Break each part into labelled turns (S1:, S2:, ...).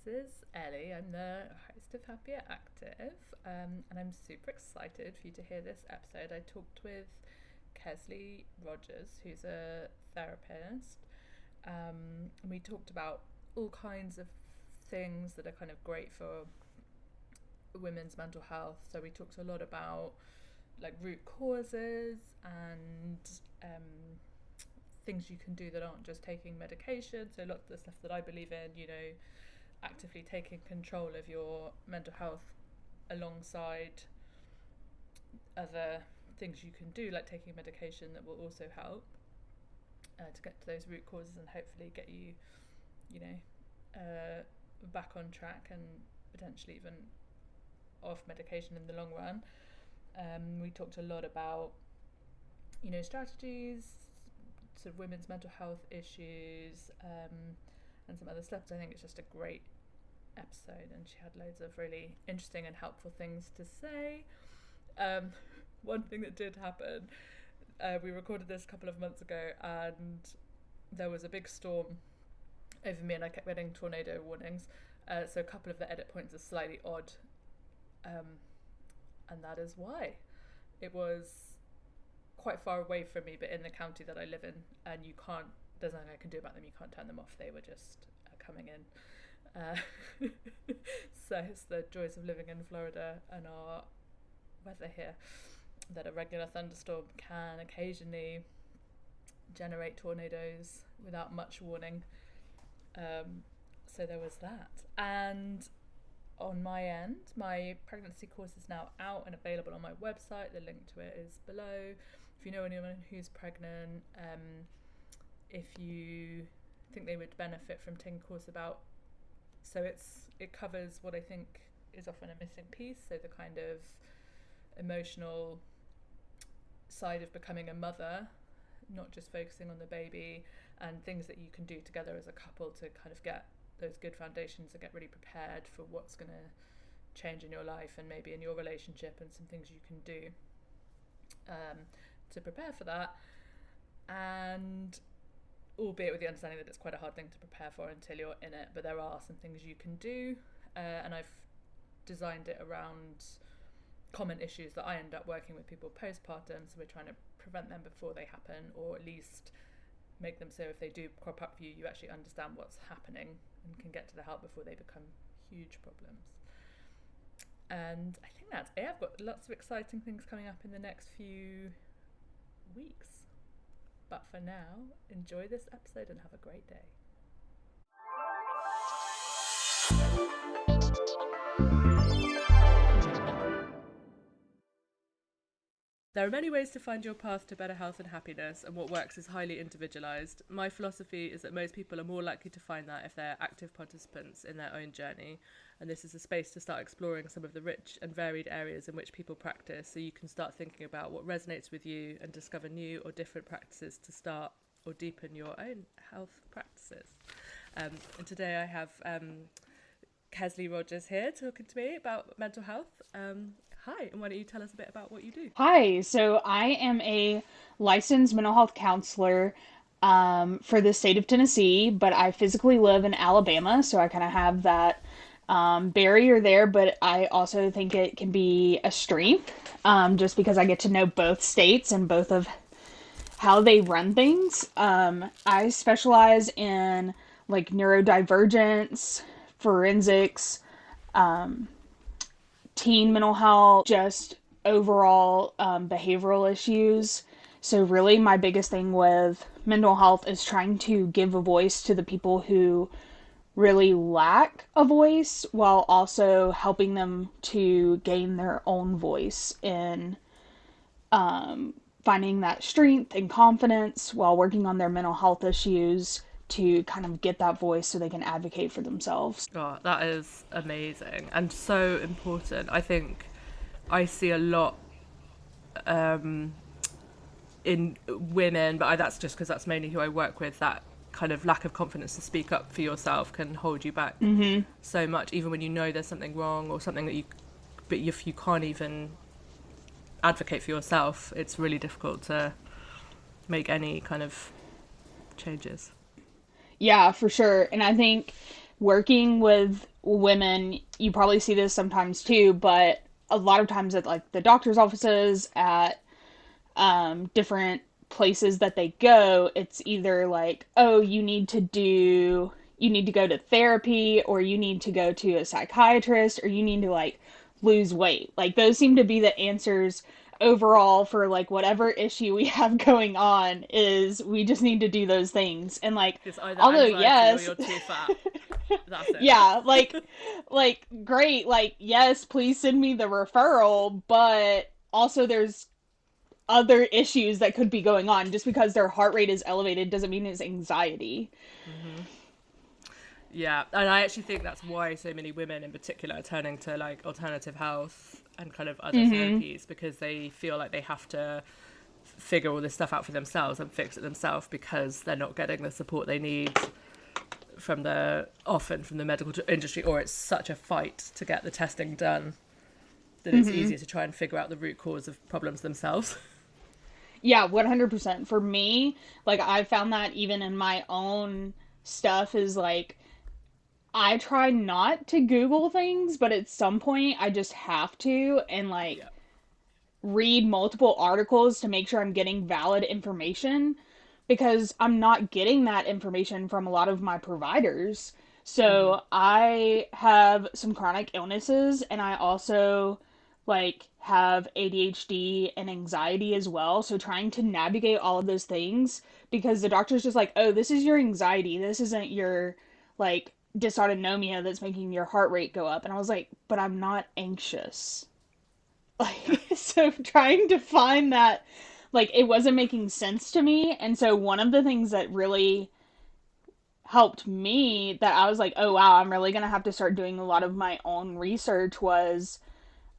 S1: is Ellie. I'm the host of Happier Active, and I'm super excited for you to hear this episode. I talked with Kesley Rogers, who's a therapist, and we talked about all kinds of things that are kind of great for women's mental health. So we talked a lot about like root causes and things you can do that aren't just taking medication. So lots of the stuff that I believe in, you know, actively taking control of your mental health alongside other things you can do, like taking medication that will also help to get to those root causes and hopefully get you, you know, back on track and potentially even off medication in the long run. We talked a lot about, you know, strategies, sort of women's mental health issues, and some other stuff. So I think it's just a great episode, and she had loads of really interesting and helpful things to say. One thing that did happen, we recorded this a couple of months ago, and there was a big storm over me, and I kept getting tornado warnings. So a couple of the edit points are slightly odd, and that is why. It was quite far away from me, but in the county that I live in, and there's nothing I can do about them. You can't turn them off. They were just coming in. So it's the joys of living in Florida and our weather here, that a regular thunderstorm can occasionally generate tornadoes without much warning. So there was that. And on my end, my pregnancy course is now out and available on my website. The link to it is below. If you know anyone who's pregnant, if you think they would benefit from taking a course about, so it covers what I think is often a missing piece, so the kind of emotional side of becoming a mother, not just focusing on the baby, and things that you can do together as a couple to kind of get those good foundations and get really prepared for what's going to change in your life and maybe in your relationship, and some things you can do to prepare for that, and albeit with the understanding that it's quite a hard thing to prepare for until you're in it, but there are some things you can do, and I've designed it around common issues that I end up working with people postpartum, so we're trying to prevent them before they happen, or at least make them so if they do crop up for you, you actually understand what's happening and can get to the help before they become huge problems. And I think that's it. I've got lots of exciting things coming up in the next few weeks. But for now, enjoy this episode and have a great day. There are many ways to find your path to better health and happiness, and what works is highly individualized. My philosophy is that most people are more likely to find that if they're active participants in their own journey, and this is a space to start exploring some of the rich and varied areas in which people practice, so you can start thinking about what resonates with you and discover new or different practices to start or deepen your own health practices. And today I have Kesley Rogers here talking to me about mental health. Hi, and why don't you tell us a bit about what you do?
S2: Hi, so I am a licensed mental health counselor for the state of Tennessee, but I physically live in Alabama, so I kind of have that barrier there, but I also think it can be a strength just because I get to know both states and both of how they run things. I specialize in like neurodivergence, forensics, teen mental health, just overall behavioral issues. So really my biggest thing with mental health is trying to give a voice to the people who really lack a voice, while also helping them to gain their own voice in finding that strength and confidence while working on their mental health issues, to kind of get that voice so they can advocate for themselves.
S1: Oh, that is amazing and so important. I think I see a lot in women, but that's just because that's mainly who I work with, that kind of lack of confidence to speak up for yourself can hold you back so much, even when you know there's something wrong or something that but if you can't even advocate for yourself, it's really difficult to make any kind of changes.
S2: Yeah, for sure. And I think working with women, you probably see this sometimes too, but a lot of times at like the doctor's offices, at different places that they go, it's either like, oh, you need to go to therapy, or you need to go to a psychiatrist, or you need to like lose weight. Like those seem to be the answers overall for like whatever issue we have going on, is we just need to do those things. And like,
S1: It's either
S2: although
S1: anxiety or
S2: yes,
S1: you're too fat. That's it.
S2: yeah, like great, like yes, please send me the referral, but also there's other issues that could be going on. Just because their heart rate is elevated doesn't mean it's anxiety.
S1: Yeah, and I actually think that's why so many women in particular are turning to like alternative health and kind of other therapies, because they feel like they have to figure all this stuff out for themselves and fix it themselves, because they're not getting the support they need often from the medical industry, or it's such a fight to get the testing done that it's easier to try and figure out the root cause of problems themselves.
S2: Yeah, 100%. For me, like I found that even in my own stuff, is like I try not to Google things, but at some point I just have to, and like
S1: Yeah.
S2: read multiple articles to make sure I'm getting valid information, because I'm not getting that information from a lot of my providers. So I have some chronic illnesses, and I also like have ADHD and anxiety as well. So trying to navigate all of those things, because the doctor's just like, "Oh, this is your anxiety. This isn't your like dysautonomia that's making your heart rate go up." And I was like, "But I'm not anxious." Like, so trying to find that, like, it wasn't making sense to me. And so one of the things that really helped me, that I was like, oh wow, I'm really gonna have to start doing a lot of my own research, was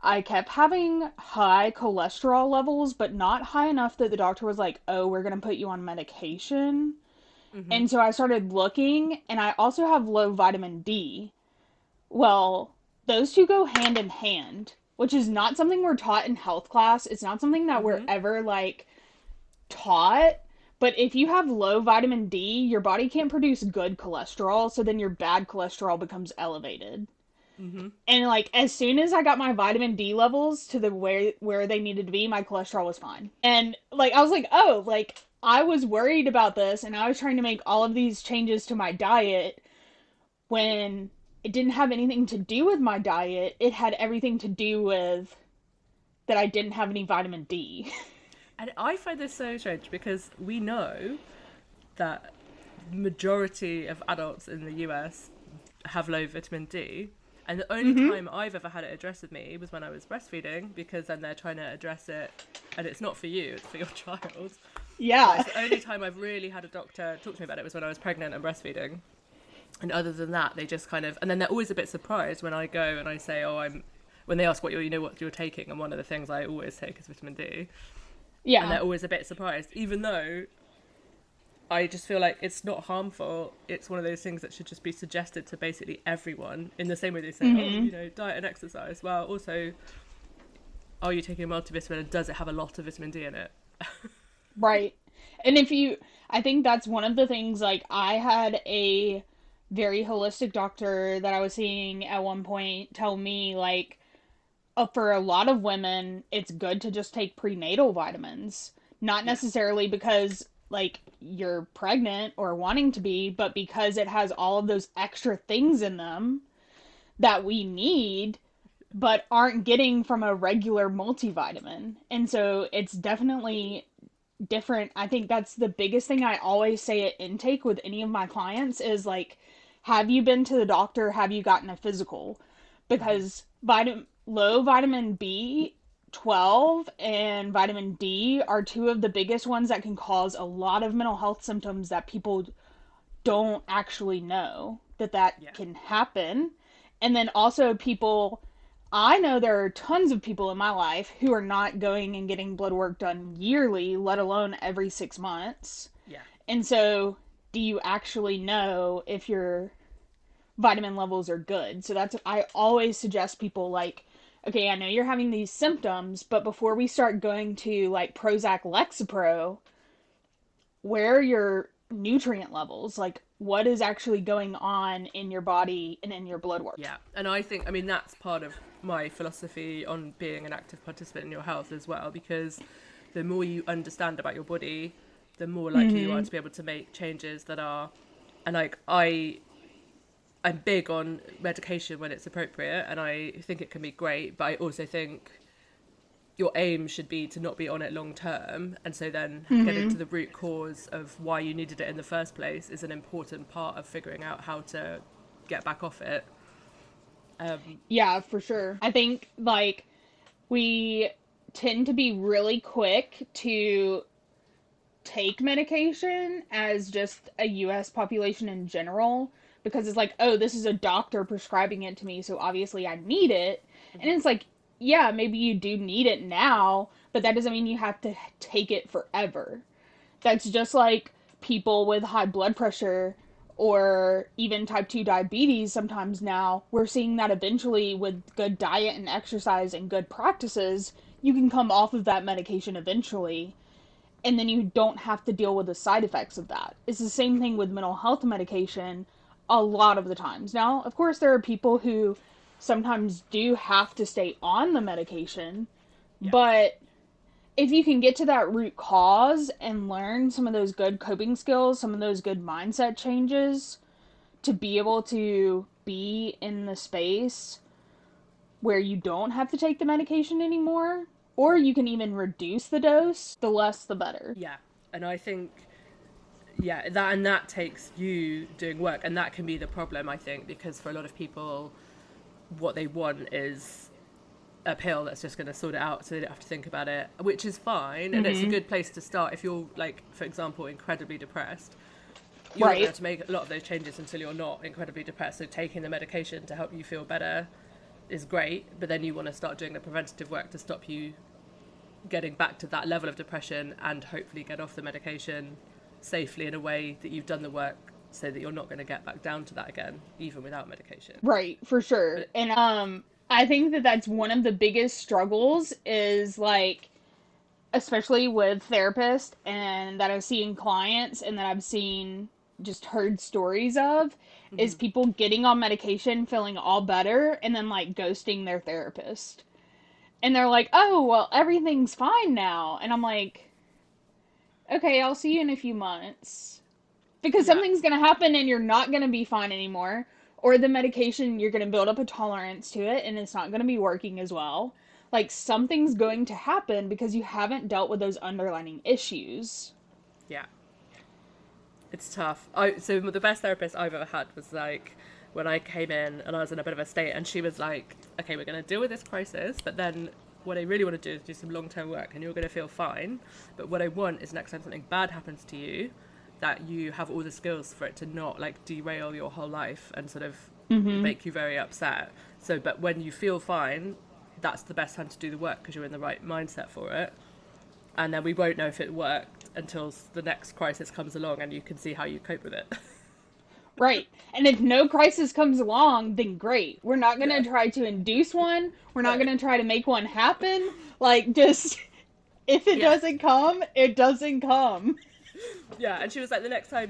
S2: I kept having high cholesterol levels, but not high enough that the doctor was like, oh, we're gonna put you on medication. And so I started looking, and I also have low vitamin D. Well, those two go hand in hand, which is not something we're taught in health class. It's not something that we're ever like taught. But if you have low vitamin D, your body can't produce good cholesterol, so then your bad cholesterol becomes elevated. And like as soon as I got my vitamin D levels to the where they needed to be, my cholesterol was fine. And like I was like, "Oh, like I was worried about this, and I was trying to make all of these changes to my diet when it didn't have anything to do with my diet. It had everything to do with that I didn't have any vitamin D."
S1: And I find this so strange, because we know that the majority of adults in the US have low vitamin D. And the only time I've ever had it addressed with me was when I was breastfeeding, because then they're trying to address it, and it's not for you, it's for your child.
S2: Yeah.
S1: It's the only time I've really had a doctor talk to me about it was when I was pregnant and breastfeeding. And other than that, they just kind of, and then they're always a bit surprised when I go and I say, when they ask what you're taking, and one of the things I always take is vitamin D.
S2: Yeah.
S1: And they're always a bit surprised, even though I just feel like it's not harmful. It's one of those things that should just be suggested to basically everyone, in the same way they say, diet and exercise. Well, also, are you taking a multivitamin, and does it have a lot of vitamin D in it?
S2: Right. And I think that's one of the things, like, I had a very holistic doctor that I was seeing at one point tell me, like, for a lot of women, it's good to just take prenatal vitamins. Not necessarily because, like, you're pregnant or wanting to be, but because it has all of those extra things in them that we need, but aren't getting from a regular multivitamin. And so it's definitely different. I think that's the biggest thing I always say at intake with any of my clients is like, have you been to the doctor? Have you gotten a physical? Because low vitamin B12 and vitamin D are two of the biggest ones that can cause a lot of mental health symptoms that people don't actually know that can happen. And then also I know there are tons of people in my life who are not going and getting blood work done yearly, let alone every 6 months.
S1: Yeah.
S2: And so, do you actually know if your vitamin levels are good? So I always suggest people, like, okay, I know you're having these symptoms, but before we start going to like Prozac, Lexapro, where are your nutrient levels? Like, what is actually going on in your body and in your blood work.
S3: Yeah, and I think, I mean, that's part of my philosophy on being an active participant in your health as well, because the more you understand about your body, the more likely you are to be able to make changes that are, and like I'm big on medication when it's appropriate, and I think it can be great, but I also think your aim should be to not be on it long term, and so then getting to the root cause of why you needed it in the first place is an important part of figuring out how to get back off it.
S2: Yeah, for sure. I think like we tend to be really quick to take medication as just a US population in general, because it's like, oh, this is a doctor prescribing it to me, so obviously I need it. And it's like, yeah, maybe you do need it now, but that doesn't mean you have to take it forever. That's just like people with high blood pressure or even type 2 diabetes. Sometimes now we're seeing that eventually with good diet and exercise and good practices, you can come off of that medication eventually, and then you don't have to deal with the side effects of that. It's the same thing with mental health medication a lot of the times. Now, of course, there are people who sometimes do have to stay on the medication,
S3: Yeah.
S2: but if you can get to that root cause and learn some of those good coping skills, some of those good mindset changes to be able to be in the space where you don't have to take the medication anymore, or you can even reduce the dose, the less the better.
S3: Yeah, and I think, yeah, that takes you doing work, and that can be the problem, I think, because for a lot of people, what they want is a pill that's just going to sort it out so they don't have to think about it, which is fine, and it's a good place to start. If you're, like, for example, incredibly depressed, you're not going to have to make a lot of those changes until you're not incredibly depressed, so taking the medication to help you feel better is great, but then you want to start doing the preventative work to stop you getting back to that level of depression and hopefully get off the medication safely in a way that you've done the work so that you're not going to get back down to that again, even without medication.
S2: Right, for sure.
S3: But,
S2: And I think that that's one of the biggest struggles is like, especially with therapists and that I've seen clients and that I've seen just heard stories of, is people getting on medication, feeling all better, and then like ghosting their therapist. And they're like, oh, well, everything's fine now. And I'm like, okay, I'll see you in a few months. Because
S3: yeah,
S2: something's going to happen and you're not going to be fine anymore. Or the medication, you're going to build up a tolerance to it and it's not going to be working as well. Like, something's going to happen because you haven't dealt with those underlying issues.
S3: yeah, it's tough. So the best therapist I've ever had was like when I came in and I was in a bit of a state, and she was like, okay, we're going to deal with this crisis, but then what I really want to do is do some long-term work, and you're going to feel fine, but what I want is next time something bad happens to you, that you have all the skills for it to not like derail your whole life and sort of make you very upset. So, but when you feel fine, that's the best time to do the work because you're in the right mindset for it. And then we won't know if it worked until the next crisis comes along and you can see how you cope with it.
S2: Right. And if no crisis comes along, then great. We're not going to try to induce one. We're not going to try to make one happen. Like, just, if it doesn't come, it doesn't come.
S3: Yeah, and she was like, the next time,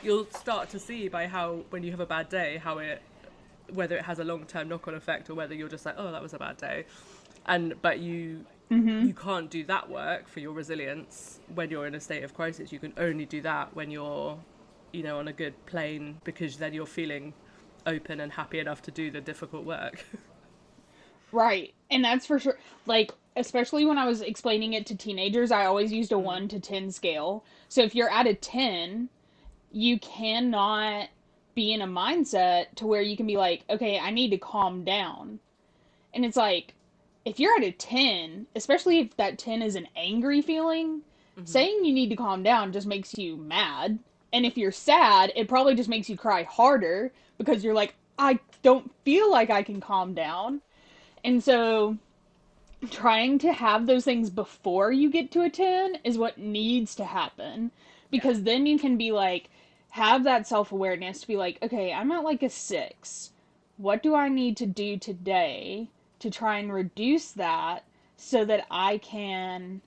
S3: you'll start to see by how, when you have a bad day, how it, whether it has a long-term knock-on effect or whether you're just like, oh, that was a bad day. But you can't do that work for your resilience when you're in a state of crisis. You can only do that when you're, on a good plane, because then you're feeling open and happy enough to do the difficult work.
S2: Right. And that's for sure. Like, especially when I was explaining it to teenagers, I always used a 1 to 10 scale. So if you're at a 10, you cannot be in a mindset to where you can be like, okay, I need to calm down. And it's like, if you're at a 10, especially if that 10 is an angry feeling, saying you need to calm down just makes you mad. And if you're sad, it probably just makes you cry harder because you're like, I don't feel like I can calm down. And so trying to have those things before you get to a 10 is what needs to happen. Because then you can be like, have that self-awareness to be like, okay, I'm at like a 6. What do I need to do today to try and reduce that so that I can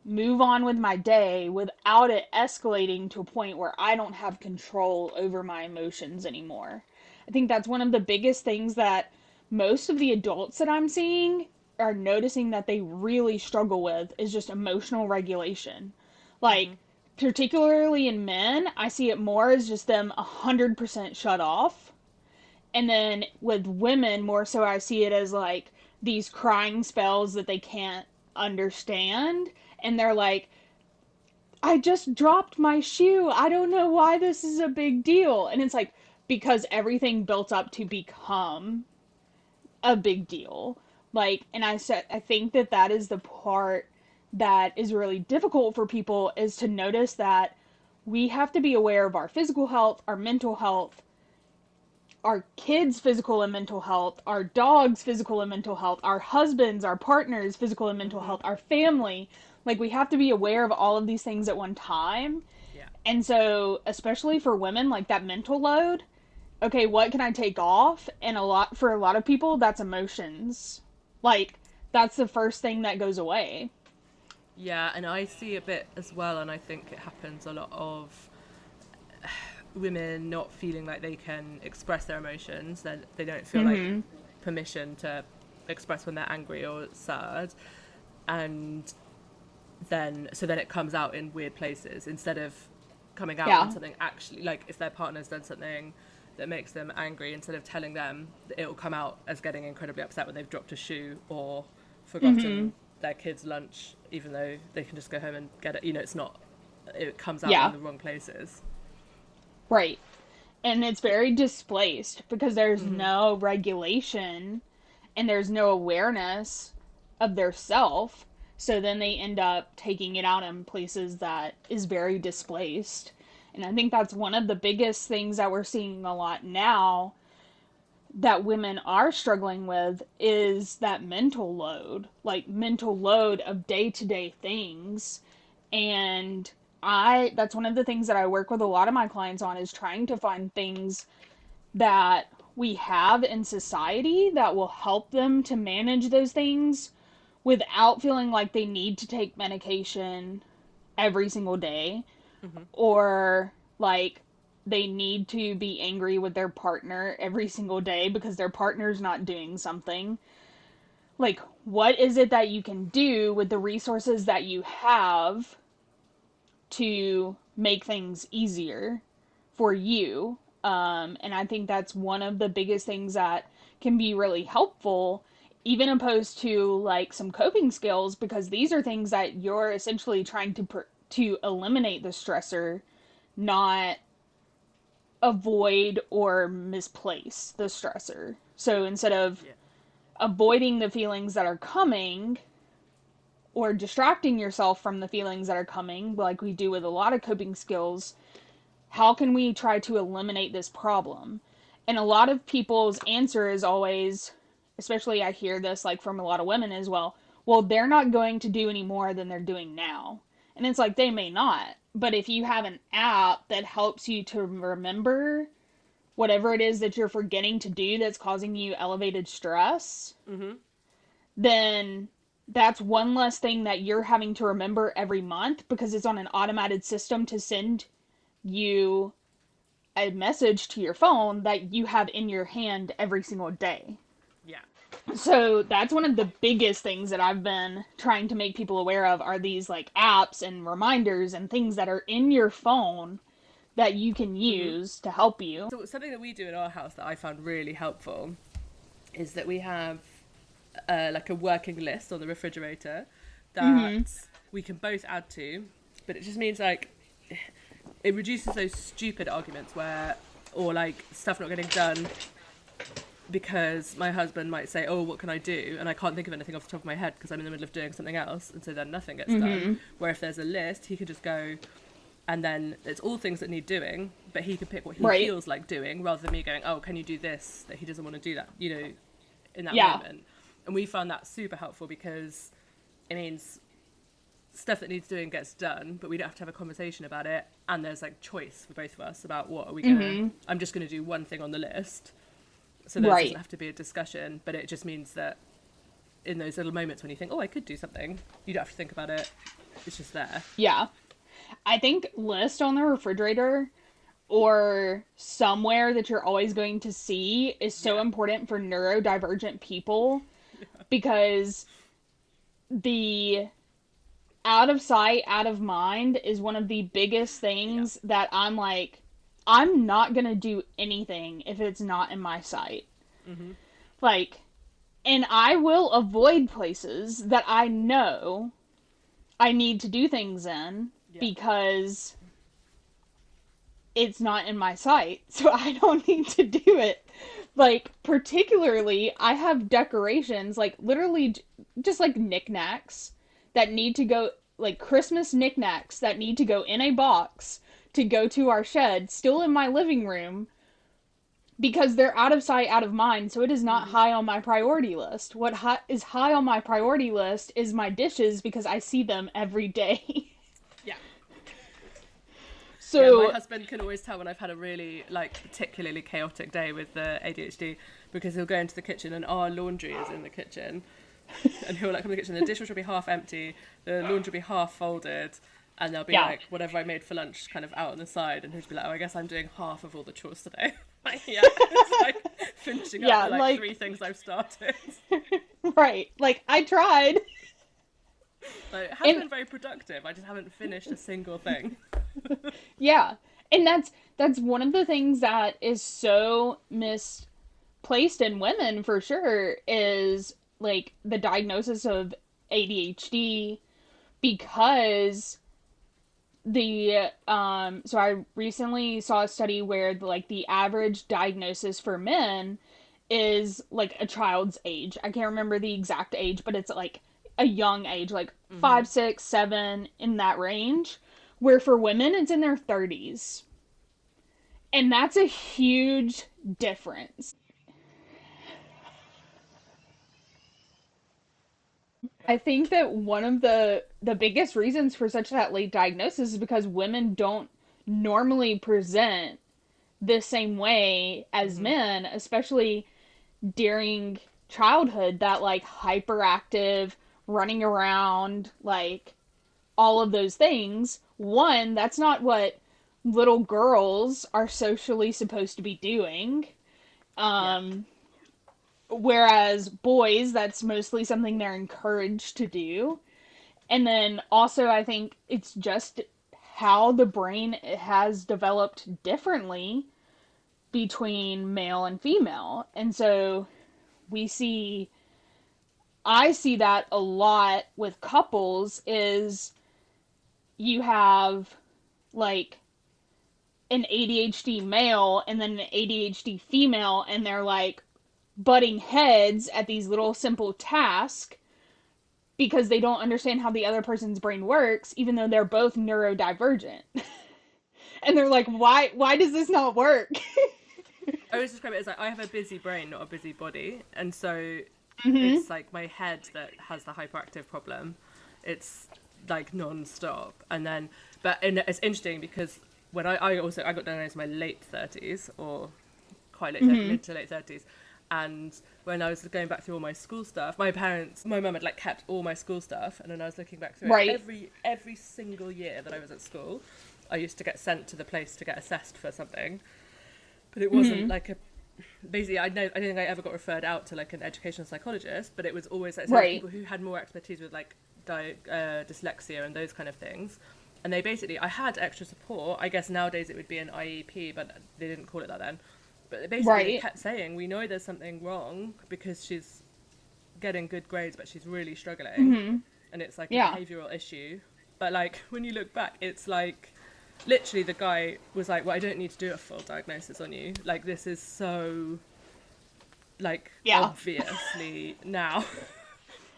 S2: move on with my day without it escalating to a point where I don't have control over my emotions anymore. I think that's one of the biggest things that most of the adults that I'm seeing are noticing that they really struggle with is just emotional regulation. Like, particularly in men, I see it more as just them 100% shut off. And then with women, more so, I see it as like these crying spells that they can't understand. And they're like, I just dropped my shoe. I don't know why this is a big deal. And it's like, because everything built up to become a big deal. Like, and I think that that is the part that is really difficult for people, is to notice that we have to be aware of our physical health, our mental health, our kids' physical and mental health, our dogs' physical and mental health, our husbands, our partners' physical and mental health, our family. Like, we have to be aware of all of these things at one time.
S3: Yeah.
S2: And so, especially for women, like that mental load, okay, what can I take off? And for a lot of people, that's emotions. Like, that's the first thing that goes away.
S3: Yeah, and I see a bit as well, and I think it happens a lot of women not feeling like they can express their emotions, that they don't feel like permission to express when they're angry or sad, and then it comes out in weird places instead of coming out in something actually, like if their partner's done something that makes them angry, instead of telling them, it'll come out as getting incredibly upset when they've dropped a shoe or forgotten their kids' lunch, even though they can just go home and get it. You know, it comes out in the wrong places.
S2: Right. And it's very displaced because there's no regulation and there's no awareness of their self. So then they end up taking it out in places that is very displaced. And I think that's one of the biggest things that we're seeing a lot now that women are struggling with, is that mental load, like mental load of day-to-day things. And that's one of the things that I work with a lot of my clients on, is trying to find things that we have in society that will help them to manage those things without feeling like they need to take medication every single day, or like they need to be angry with their partner every single day because their partner's not doing something. Like, what is it that you can do with the resources that you have to make things easier for you? And I think that's one of the biggest things that can be really helpful, even opposed to like some coping skills, because these are things that you're essentially trying to eliminate the stressor, not avoid or misplace the stressor. So instead of avoiding the feelings that are coming or distracting yourself from the feelings that are coming, like we do with a lot of coping skills, how can we try to eliminate this problem? And a lot of people's answer is always, especially I hear this like from a lot of women as well, they're not going to do any more than they're doing now. And it's like, they may not, but if you have an app that helps you to remember whatever it is that you're forgetting to do that's causing you elevated stress, then that's one less thing that you're having to remember every month, because it's on an automated system to send you a message to your phone that you have in your hand every single day.
S3: Yeah.
S2: So that's one of the biggest things that I've been trying to make people aware of, are these like apps and reminders and things that are in your phone that you can use to help you.
S3: So something that we do in our house that I found really helpful is that we have like a working list on the refrigerator that we can both add to, but it just means like it reduces those stupid arguments or like stuff not getting done because my husband might say, oh, what can I do? And I can't think of anything off the top of my head because I'm in the middle of doing something else, and so then nothing gets done. Where if there's a list, he could just go, and then it's all things that need doing, but he can pick what he feels like doing, rather than me going, oh, can you do this? That he doesn't want to do that, you know, in that moment. And we found that super helpful because it means stuff that needs doing gets done, but we don't have to have a conversation about it. And there's like choice for both of us about what are we going to, I'm just going to do one thing on the list. So there doesn't have to be a discussion, but it just means that in those little moments when you think, oh, I could do something, you don't have to think about it, it's just there.
S2: Yeah. I think list on the refrigerator or somewhere that you're always going to see is so important for neurodivergent people, because the out of sight, out of mind is one of the biggest things that I'm like, I'm not going to do anything if it's not in my sight. Like, and I will avoid places that I know I need to do things in because it's not in my sight, so I don't need to do it. Like, particularly, I have decorations, like, literally just, like, knickknacks that need to go, like, Christmas knickknacks that need to go in a box to go to our shed, still in my living room, because they're out of sight, out of mind, so it is not high on my priority list. What is high on my priority list is my dishes, because I see them every day. So
S3: my husband can always tell when I've had a really, like, particularly chaotic day with the ADHD, because he'll go into the kitchen and our laundry is in the kitchen, and he'll, like, come in the kitchen, the dishwasher will be half empty, the laundry will be half folded, and there'll be like whatever I made for lunch kind of out on the side, and he'll be like, oh, I guess I'm doing half of all the chores today. It's like finishing up the, like 3 things I've started.
S2: Right, like, I tried.
S3: Like, it hasn't been very productive. I just haven't finished a single thing.
S2: Yeah, and that's one of the things that is so misplaced in women, for sure, is, like, the diagnosis of ADHD, because the so I recently saw a study where the average diagnosis for men is like a child's age. I can't remember the exact age, but it's like a young age, like 5, 6, 7, in that range, where for women it's in their 30s. And that's a huge difference. I think that one of the biggest reasons for such that late diagnosis is because women don't normally present the same way as men, especially during childhood, that, like, hyperactive, running around, like, all of those things. One, that's not what little girls are socially supposed to be doing. Whereas boys, that's mostly something they're encouraged to do. And then also, I think it's just how the brain has developed differently between male and female. And so I see that a lot with couples, is you have, like, an ADHD male and then an ADHD female, and they're, like, butting heads at these little simple tasks because they don't understand how the other person's brain works, even though they're both neurodivergent. And they're like, why does this not work?
S3: I always describe it as, like, I have a busy brain, not a busy body. And so it's like my head that has the hyperactive problem. It's like non-stop. And then, it's interesting because when I got diagnosed in my late 30s, or quite late, mid to late 30s. And when I was going back through all my school stuff, my mum had, like, kept all my school stuff, and then I was looking back through it, every single year that I was at school, I used to get sent to the place to get assessed for something, but it wasn't like basically, I don't think I ever got referred out to, like, an educational psychologist, but it was always, like, people who had more expertise with, like, dyslexia and those kind of things. And they basically, I had extra support. I guess nowadays it would be an IEP, but they didn't call it that then. But basically they kept saying, we know there's something wrong because she's getting good grades, but she's really struggling. And it's like a behavioural issue. But, like, when you look back, it's like, literally the guy was like, well, I don't need to do a full diagnosis on you. Like, this is so, like, obviously now.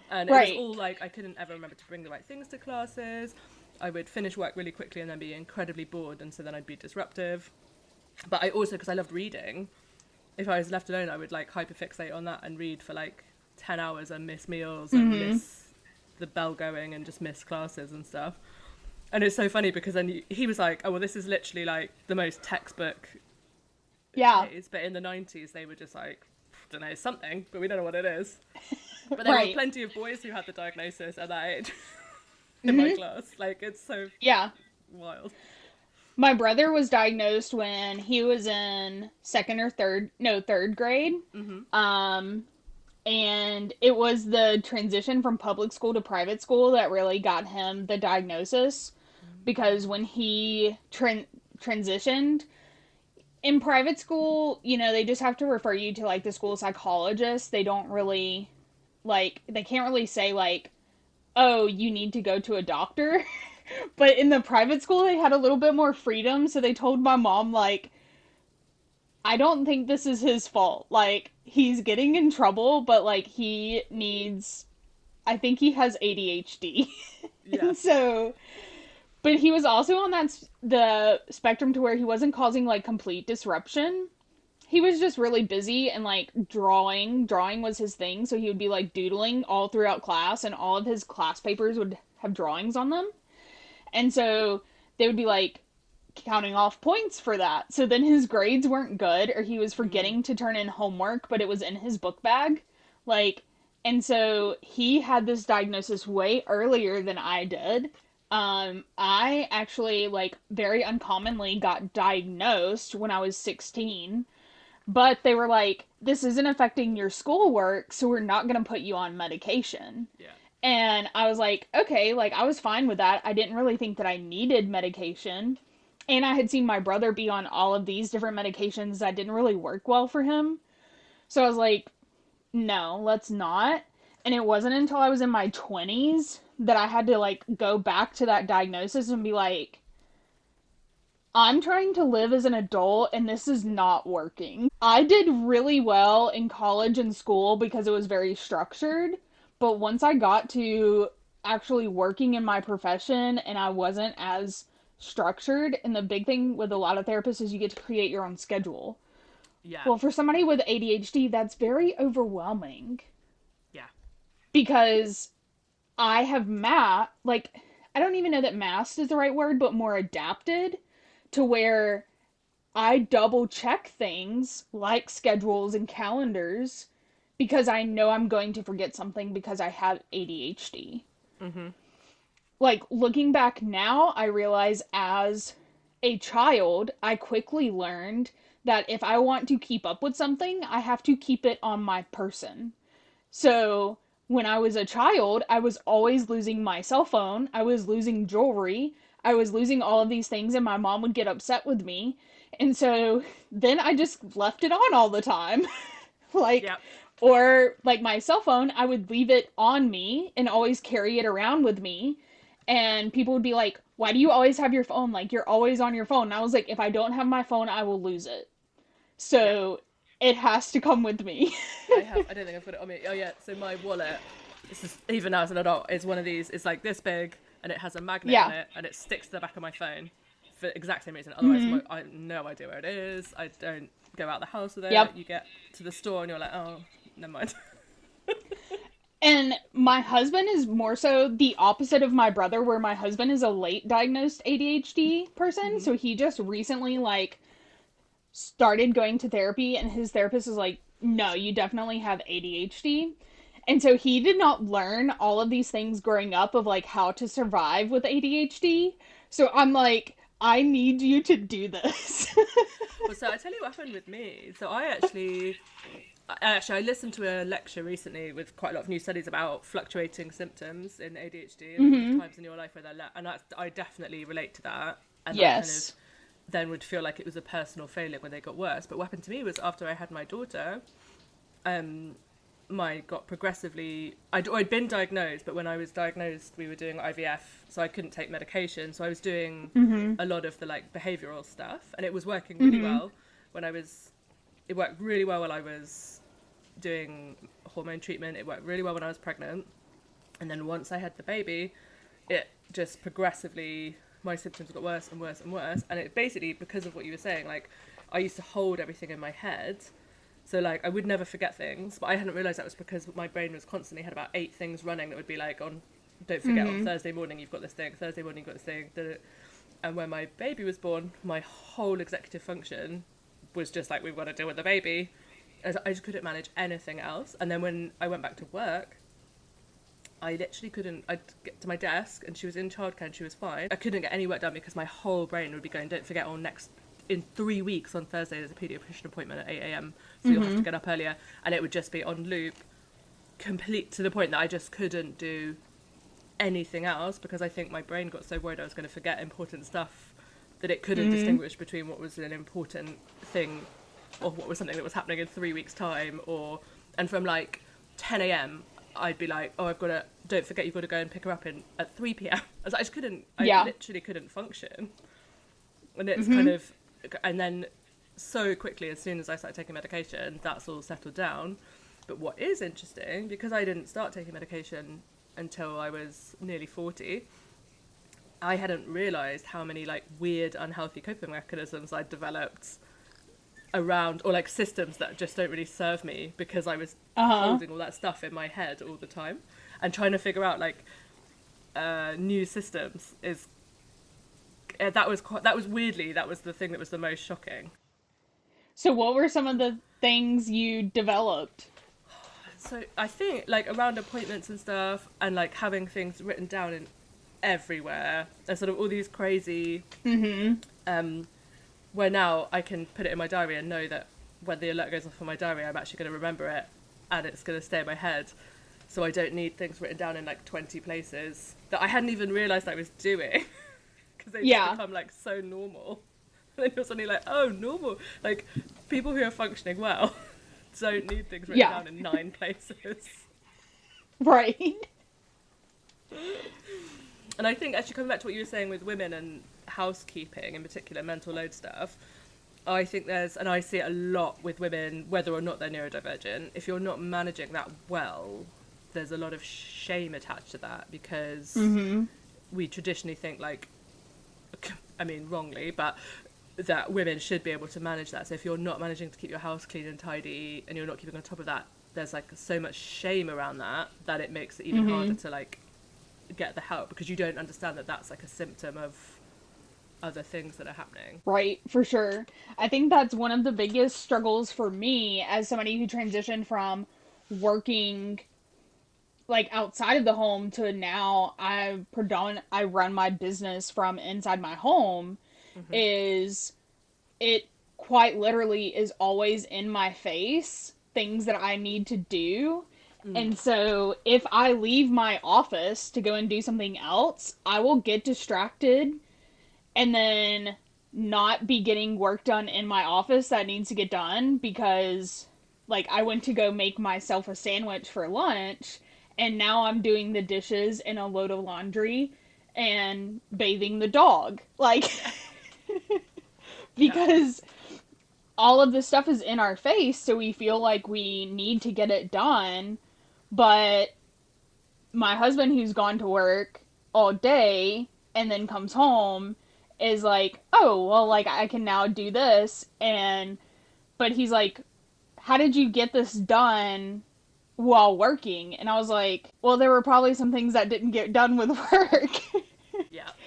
S3: And it was all like, I couldn't ever remember to bring the right things to classes. I would finish work really quickly and then be incredibly bored, and so then I'd be disruptive. But I also, because I loved reading, if I was left alone, I would, like, hyperfixate on that and read for, like, 10 hours and miss meals and miss the bell going and just miss classes and stuff. And it's so funny because then he was like, oh, well, this is literally, like, the most textbook case. But in the 90s, they were just like, don't know, something, but we don't know what it is. But there
S2: Right.
S3: were plenty of boys who had the diagnosis at that age in my class. Like, it's so
S2: Yeah.
S3: wild.
S2: My brother was diagnosed when he was in third grade. And it was the transition from public school to private school that really got him the diagnosis. Because when he transitioned, in private school, they just have to refer you to, like, the school psychologist. They don't really, like, they can't really say, like, oh, you need to go to a doctor. But in the private school, they had a little bit more freedom, so they told my mom, like, I don't think this is his fault. Like, he's getting in trouble, but, like, I think he has ADHD.
S3: Yeah.
S2: And so, but he was also on the spectrum to where he wasn't causing, like, complete disruption. He was just really busy and, like, drawing. Drawing was his thing, so he would be, like, doodling all throughout class, and all of his class papers would have drawings on them. And so they would be, like, counting off points for that. So then his grades weren't good, or he was forgetting to turn in homework, but it was in his book bag. Like, and so he had this diagnosis way earlier than I did. I actually, like, very uncommonly got diagnosed when I was 16, but they were like, this isn't affecting your schoolwork, so we're not going to put you on medication.
S3: Yeah.
S2: And I was like, okay, like, I was fine with that. I didn't really think that I needed medication. And I had seen my brother be on all of these different medications that didn't really work well for him. So I was like, no, let's not. And it wasn't until I was in my 20s that I had to, like, go back to that diagnosis and be like, I'm trying to live as an adult and this is not working. I did really well in college and school because it was very structured. But once I got to actually working in my profession and I wasn't as structured, and the big thing with a lot of therapists is you get to create your own schedule.
S3: Yeah.
S2: Well, for somebody with ADHD, that's very overwhelming.
S3: Yeah.
S2: Because I have I don't even know that masked is the right word, but more adapted to where I double check things like schedules and calendars because I know I'm going to forget something because I have ADHD. Like, looking back now, I realize as a child, I quickly learned that if I want to keep up with something, I have to keep it on my person. So, when I was a child, I was always losing my cell phone, I was losing jewelry, I was losing all of these things, and my mom would get upset with me. And so, then I just left it on all the time. Like,
S3: Yep.
S2: or, like, my cell phone, I would leave it on me and always carry it around with me. And people would be like, why do you always have your phone? Like, you're always on your phone. And I was like, if I don't have my phone, I will lose it. So it has to come with me.
S3: I don't think I've got it on me. Oh yeah, so my wallet, this is, even as an adult, is one of these, it's like this big, and it has a magnet on it, and it sticks to the back of my phone for the exact same reason. Otherwise, I have no idea where it is. I don't go out the house with it.
S2: Yep.
S3: You get to the store and you're like, oh, never mind.
S2: And my husband is more so the opposite of my brother, where my husband is a late diagnosed ADHD person. So he just recently, like, started going to therapy, and his therapist is like, no, you definitely have ADHD. And so he did not learn all of these things growing up of, like, how to survive with ADHD. So I'm like, I need you to do this.
S3: Well, so I tell you what happened with me. So I listened to a lecture recently with quite a lot of new studies about fluctuating symptoms in ADHD and times in your life where and I definitely relate to that. And
S2: Yes.
S3: that kind of then would feel like it was a personal failure when they got worse. But what happened to me was after I had my daughter, got progressively. I'd been diagnosed, but when I was diagnosed, we were doing IVF, so I couldn't take medication. So I was doing a lot of the, like, behavioural stuff, and it was working really well when I was. It worked really well while I was doing hormone treatment. It worked really well when I was pregnant, and then once I had the baby, it just progressively, my symptoms got worse and worse and worse. And it basically, because of what you were saying, like, I used to hold everything in my head. So, like, I would never forget things, but I hadn't realised that was because my brain was constantly had about 8 things running that would be like, on, don't forget, on Thursday morning you've got this thing, Thursday morning you've got this thing. And when my baby was born, my whole executive function was just like, we've got to deal with the baby. I just couldn't manage anything else. And then when I went back to work, I literally couldn't. I'd get to my desk and she was in childcare and she was fine. I couldn't get any work done because my whole brain would be going, don't forget, in 3 weeks on Thursday there's a paediatrician appointment at 8 a.m, so you'll have to get up earlier. And it would just be on loop, complete, to the point that I just couldn't do anything else, because I think my brain got so worried I was going to forget important stuff that it couldn't distinguish between what was an important thing or what was something that was happening in 3 weeks' time. And from like 10 a.m. I'd be like, oh, don't forget, you've got to go and pick her up at 3 p.m. I just couldn't, I literally couldn't function. And it's kind of, and then so quickly, as soon as I started taking medication, that's all settled down. But what is interesting, because I didn't start taking medication until I was nearly 40, I hadn't realised how many like weird, unhealthy coping mechanisms I'd developed around, or like systems that just don't really serve me, because I was holding all that stuff in my head all the time and trying to figure out like new systems is that was the thing that was the most shocking.
S2: So what were some of the things you developed?
S3: So I think like around appointments and stuff, and like having things written down in everywhere, and sort of all these crazy where now I can put it in my diary and know that when the alert goes off on my diary, I'm actually going to remember it and it's going to stay in my head. So I don't need things written down in like 20 places that I hadn't even realised I was doing, because they just become like so normal. And then you're suddenly like, oh, normal. Like, people who are functioning well don't need things written down in 9 places.
S2: Right.
S3: And I think, actually, coming back to what you were saying with women and housekeeping, in particular mental load stuff, I think and I see it a lot with women, whether or not they're neurodivergent, if you're not managing that well, there's a lot of shame attached to that, because we traditionally think, like, I mean, wrongly, but that women should be able to manage that. So if you're not managing to keep your house clean and tidy, and you're not keeping on top of that, there's like so much shame around that it makes it even harder to like get the help, because you don't understand that that's like a symptom of other things that are happening.
S2: Right, for sure. I think that's one of the biggest struggles for me as somebody who transitioned from working like outside of the home to now I run my business from inside my home. Is it quite literally is always in my face, things that I need to do. And so if I leave my office to go and do something else, I will get distracted and then not be getting work done in my office that needs to get done, because like I went to go make myself a sandwich for lunch and now I'm doing the dishes and a load of laundry and bathing the dog. Like, because all of this stuff is in our face, so we feel like we need to get it done. But my husband, who's gone to work all day and then comes home, is like, oh, well, like, I can now do this. But he's like, how did you get this done while working? And I was like, well, there were probably some things that didn't get done with work.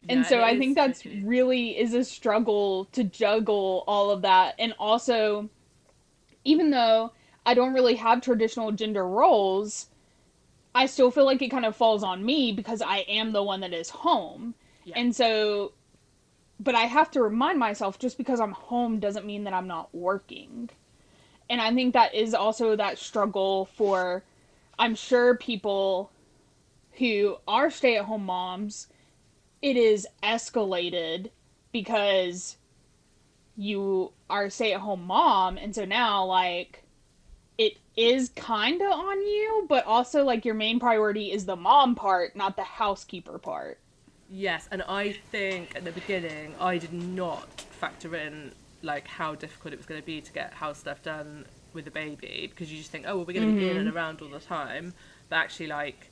S2: And so I think that's really is a struggle to juggle all of that. And also, even though I don't really have traditional gender roles, I still feel like it kind of falls on me because I am the one that is home. Yeah. And so, but I have to remind myself, just because I'm home doesn't mean that I'm not working. And I think that is also that struggle for, I'm sure, people who are stay-at-home moms. It is escalated because you are a stay-at-home mom, and so now, like, it is kind of on you, but also, like, your main priority is the mom part, not the housekeeper part.
S3: Yes, and I think at the beginning, I did not factor in, like, how difficult it was going to be to get house stuff done with a baby, because you just think, oh, well, we're going to be in and around all the time, but actually, like,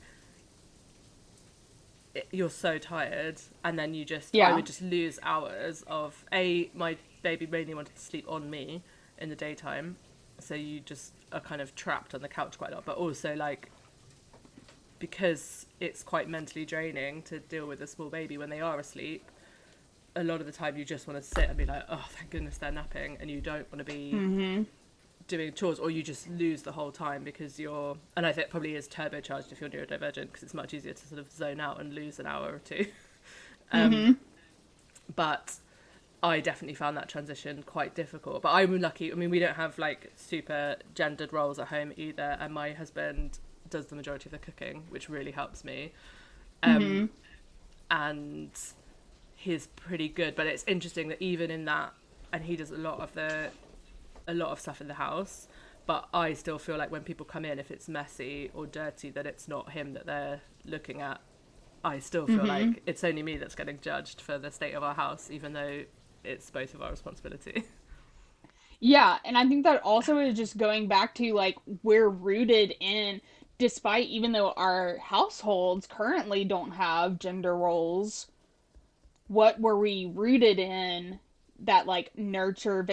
S3: you're so tired, and then I would just lose hours of my baby mainly wanted to sleep on me in the daytime, so you just are kind of trapped on the couch quite a lot, but also like because it's quite mentally draining to deal with a small baby when they are asleep, a lot of the time you just want to sit and be like, oh, thank goodness they're napping, and you don't want to be doing chores, or you just lose the whole time because you're, and I think it probably is turbocharged if you're neurodivergent, because it's much easier to sort of zone out and lose an hour or two. But I definitely found that transition quite difficult. But I'm lucky. I mean, we don't have like super gendered roles at home either, and my husband does the majority of the cooking, which really helps me. And he's pretty good. But it's interesting that even in that, and he does a lot of stuff in the house, but I still feel like when people come in, if it's messy or dirty, that it's not him that they're looking at. I still feel like it's only me that's getting judged for the state of our house, even though it's both of our responsibility.
S2: Yeah, and I think that also is just going back to, like, we're rooted in, despite, even though our households currently don't have gender roles, what were we rooted in, that, like, nature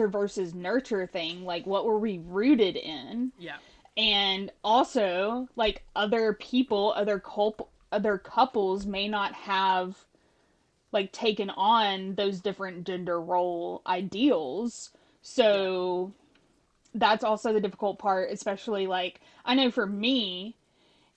S2: versus nurture thing? Like, what were we rooted in?
S3: Yeah.
S2: And also, like, other people, other couples may not have, like, taken on those different gender role ideals. So that's also the difficult part, especially, like, I know for me,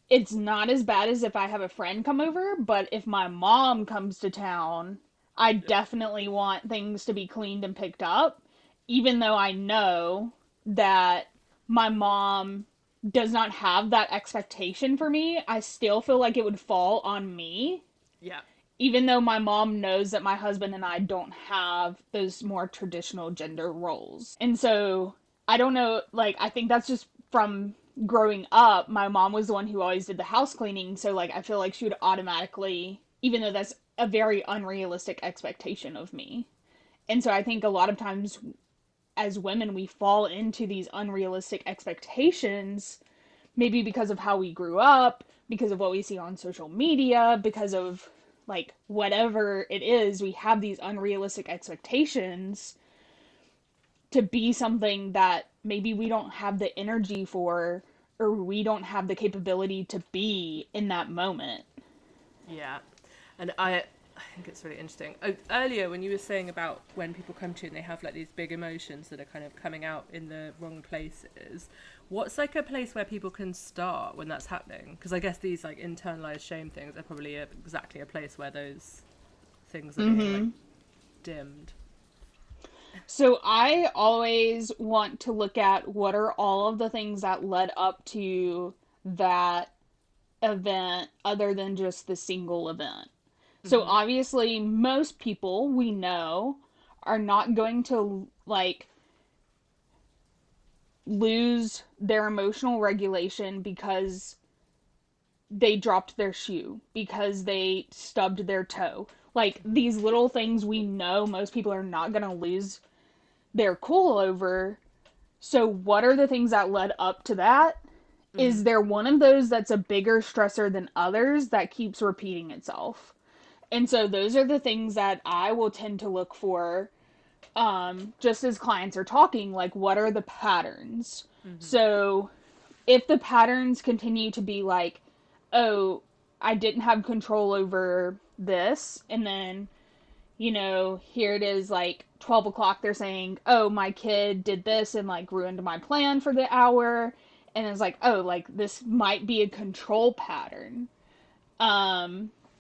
S2: it's not as bad as if I have a friend come over, but if my mom comes to town, I definitely want things to be cleaned and picked up, even though I know that my mom does not have that expectation for me. I still feel like it would fall on me.
S3: Yeah.
S2: Even though my mom knows that my husband and I don't have those more traditional gender roles. And so, I don't know, like, I think that's just from growing up. My mom was the one who always did the house cleaning, so, like, I feel like she would automatically, even though that's a very unrealistic expectation of me. And so I think a lot of times as women, we fall into these unrealistic expectations, maybe because of how we grew up, because of what we see on social media, because of, like, whatever it is, we have these unrealistic expectations to be something that maybe we don't have the energy for, or we don't have the capability to be in that moment.
S3: Yeah. And I think it's really interesting. Earlier, when you were saying about when people come to you and they have, like, these big emotions that are kind of coming out in the wrong places, what's, like, a place where people can start when that's happening? Because I guess these, like, internalized shame things are probably exactly a place where those things are being, like, dimmed.
S2: So I always want to look at what are all of the things that led up to that event other than just the single event. So obviously most people we know are not going to, like, lose their emotional regulation because they dropped their shoe, because they stubbed their toe. Like, these little things we know most people are not going to lose their cool over. So what are the things that led up to that? Is there one of those that's a bigger stressor than others that keeps repeating itself? And so those are the things that I will tend to look for, just as clients are talking, like, what are the patterns? So if the patterns continue to be like, oh, I didn't have control over this, and then, you know, here it is, like, 12 o'clock, they're saying, oh, my kid did this and, like, ruined my plan for the hour, and it's like, oh, like, this might be a control pattern.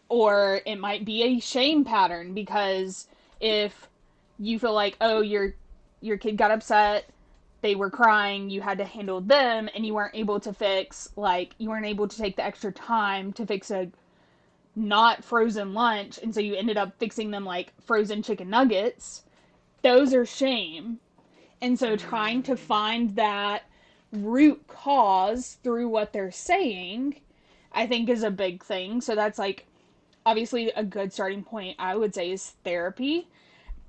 S2: Or it might be a shame pattern, because if you feel like, oh, your kid got upset, they were crying, you had to handle them, and you weren't able to you weren't able to take the extra time to fix a not frozen lunch, and so you ended up fixing them, like, frozen chicken nuggets, those are shame. And so trying to find that root cause through what they're saying, I think, is a big thing. So that's, like, obviously a good starting point, I would say, is therapy,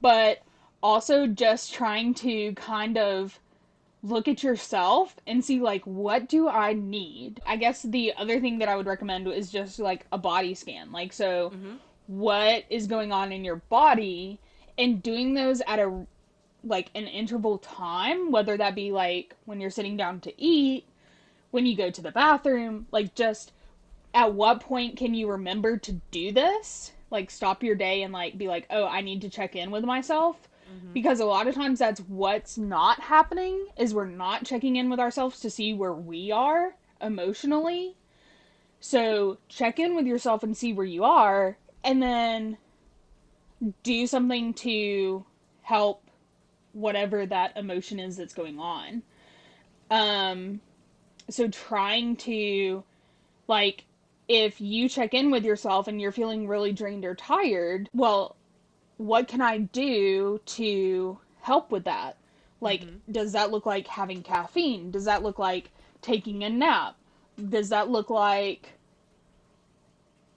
S2: but also just trying to kind of look at yourself and see, like, what do I need? I guess the other thing that I would recommend is just, like, a body scan. Like, so what is going on in your body, and doing those at a, like, an interval time, whether that be, like, when you're sitting down to eat, when you go to the bathroom, like, just at what point can you remember to do this? Like, stop your day and, like, be like, oh, I need to check in with myself. Because a lot of times that's what's not happening, is we're not checking in with ourselves to see where we are emotionally. So check in with yourself and see where you are, and then do something to help whatever that emotion is that's going on. So trying to, like, if you check in with yourself and you're feeling really drained or tired, well, what can I do to help with that? Like, does that look like having caffeine? Does that look like taking a nap? Does that look like,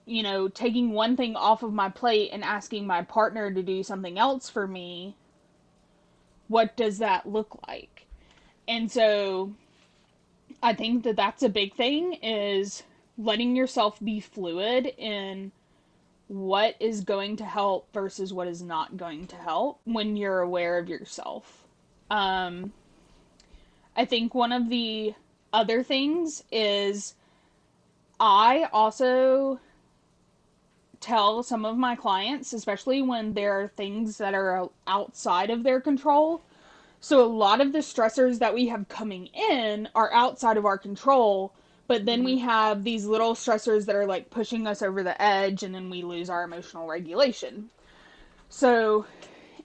S2: you know, taking one thing off of my plate and asking my partner to do something else for me? What does that look like? And so I think that that's a big thing, is letting yourself be fluid in what is going to help versus what is not going to help when you're aware of yourself. I think one of the other things is, I also tell some of my clients, especially when there are things that are outside of their control. So a lot of the stressors that we have coming in are outside of our control, but then we have these little stressors that are like pushing us over the edge, and then we lose our emotional regulation. So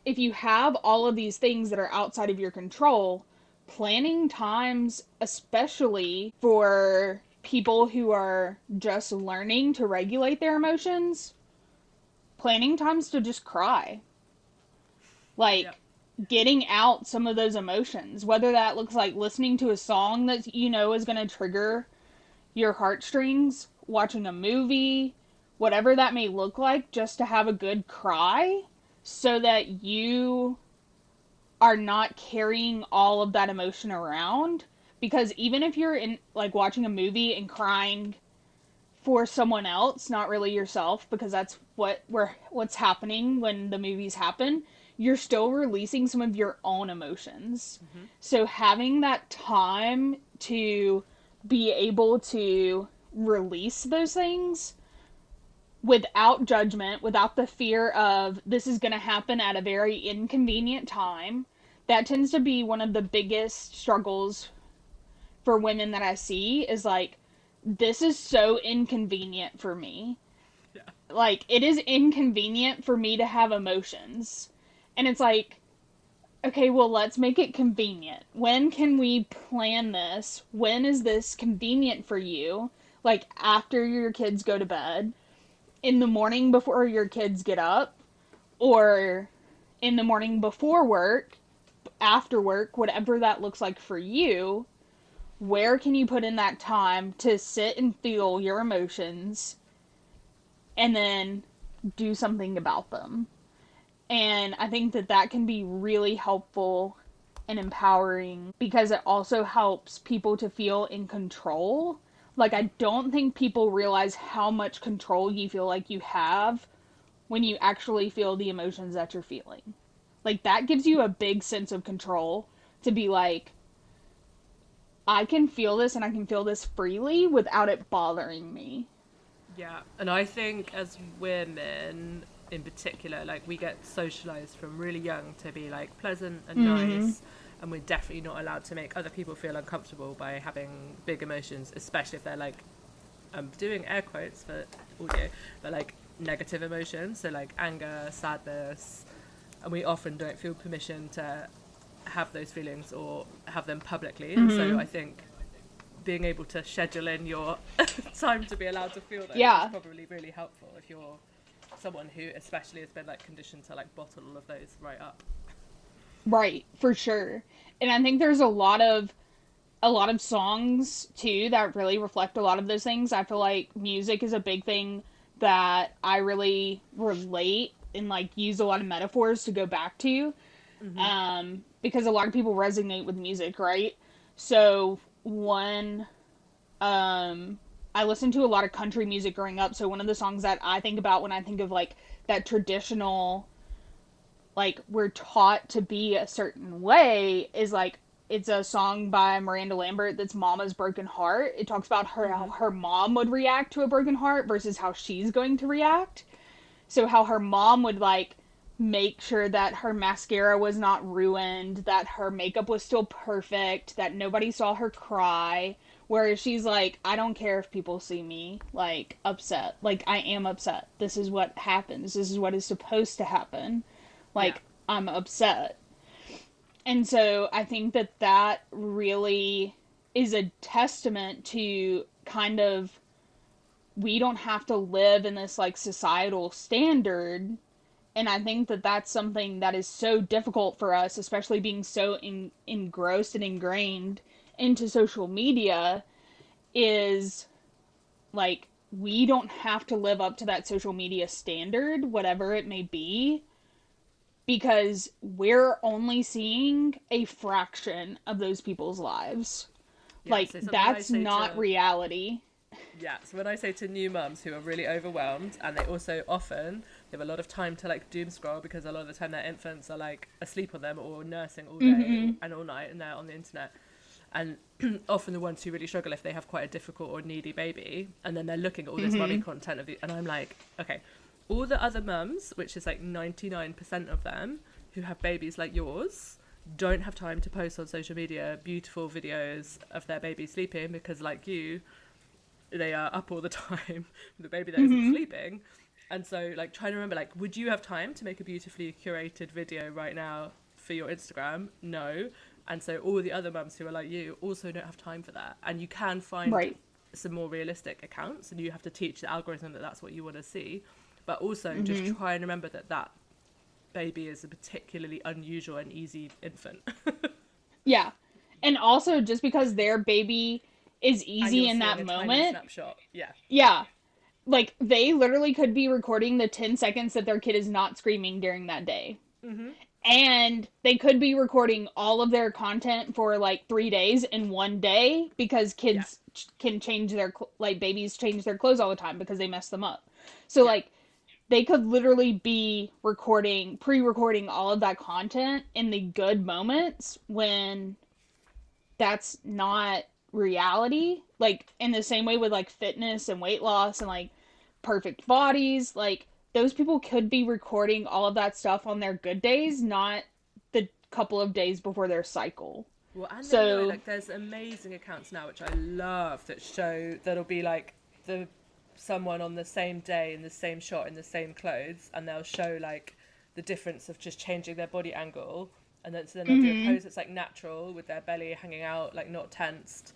S2: if you have all of these things that are outside of your control, planning times, especially for people who are just learning to regulate their emotions, planning times to just cry. Like, getting out some of those emotions, whether that looks like listening to a song that you know is going to trigger your heartstrings, watching a movie, whatever that may look like, just to have a good cry so that you are not carrying all of that emotion around. Because even if you're in, like, watching a movie and crying for someone else, not really yourself, because that's what's happening when the movies happen, you're still releasing some of your own emotions. So having that time to be able to release those things without judgment, without the fear of this is going to happen at a very inconvenient time, that tends to be one of the biggest struggles for women that I see, is like, this is so inconvenient for me. Yeah. Like, it is inconvenient for me to have emotions. And it's like, okay, well, let's make it convenient. When can we plan this? When is this convenient for you? Like, after your kids go to bed, in the morning before your kids get up, or in the morning before work, after work, whatever that looks like for you. Where can you put in that time to sit and feel your emotions and then do something about them? And I think that that can be really helpful and empowering, because it also helps people to feel in control. Like, I don't think people realize how much control you feel like you have when you actually feel the emotions that you're feeling. Like, that gives you a big sense of control to be like, I can feel this, and I can feel this freely without it bothering me.
S3: Yeah, and I think as women in particular, like, we get socialized from really young to be like pleasant and nice, and we're definitely not allowed to make other people feel uncomfortable by having big emotions, especially if they're like, I'm doing air quotes for audio, but like negative emotions, so like anger, sadness, and we often don't feel permission to have those feelings or have them publicly. And so I think being able to schedule in your time to be allowed to feel those is probably really helpful if you're someone who especially has been like conditioned to like bottle all of those right up.
S2: Right, for sure. And I think there's a lot of songs too that really reflect a lot of those things. I feel like music is a big thing that I really relate and like use a lot of metaphors to go back to. Because a lot of people resonate with music, right? So I listened to a lot of country music growing up, so one of the songs that I think about when I think of like that traditional, like, we're taught to be a certain way, is like, it's a song by Miranda Lambert that's Mama's Broken Heart. It talks about how her mom would react to a broken heart versus how she's going to react. So how her mom would like make sure that her mascara was not ruined, that her makeup was still perfect, that nobody saw her cry. Whereas she's like, I don't care if people see me, like, upset. Like, I am upset. This is what happens. This is what is supposed to happen. Like, I'm upset. And so I think that that really is a testament to kind of, we don't have to live in this, like, societal standard. And I think that that's something that is so difficult for us, especially being so engrossed and ingrained into social media, is, like, we don't have to live up to that social media standard, whatever it may be, because we're only seeing a fraction of those people's lives.
S3: Yeah,
S2: like,
S3: so
S2: that's not reality.
S3: Yeah, so when I say to new mums who are really overwhelmed, and they also often have a lot of time to, like, doom scroll, because a lot of the time their infants are, like, asleep on them or nursing all day and all night, and they're on the internet. And often the ones who really struggle if they have quite a difficult or needy baby, and then they're looking at all this mummy content and I'm like, okay, all the other mums, which is like 99% of them who have babies like yours, don't have time to post on social media beautiful videos of their baby sleeping, because like you, they are up all the time with the baby that isn't sleeping. And so, like, trying to remember, like, would you have time to make a beautifully curated video right now for your Instagram? No. And so all the other mums who are like you also don't have time for that. And you can find some more realistic accounts, and you have to teach the algorithm that that's what you want to see. But also just try and remember that that baby is a particularly unusual and easy infant.
S2: Yeah. And also, just because their baby is easy in that moment.
S3: Snapshot. Yeah.
S2: Yeah. Like, they literally could be recording the 10 seconds that their kid is not screaming during that day. And they could be recording all of their content for, like, 3 days in one day, because kids can change their, like, babies change their clothes all the time because they mess them up. So, like, they could literally be pre-recording all of that content in the good moments when that's not reality. Like, in the same way with, like, fitness and weight loss and, like, perfect bodies, like, those people could be recording all of that stuff on their good days, not the couple of days before their cycle.
S3: Well, and so, like, there's amazing accounts now, which I love, that show, that'll be like someone on the same day in the same shot in the same clothes, and they'll show, like, the difference of just changing their body angle, and then they'll do a pose that's, like, natural with their belly hanging out, like, not tensed,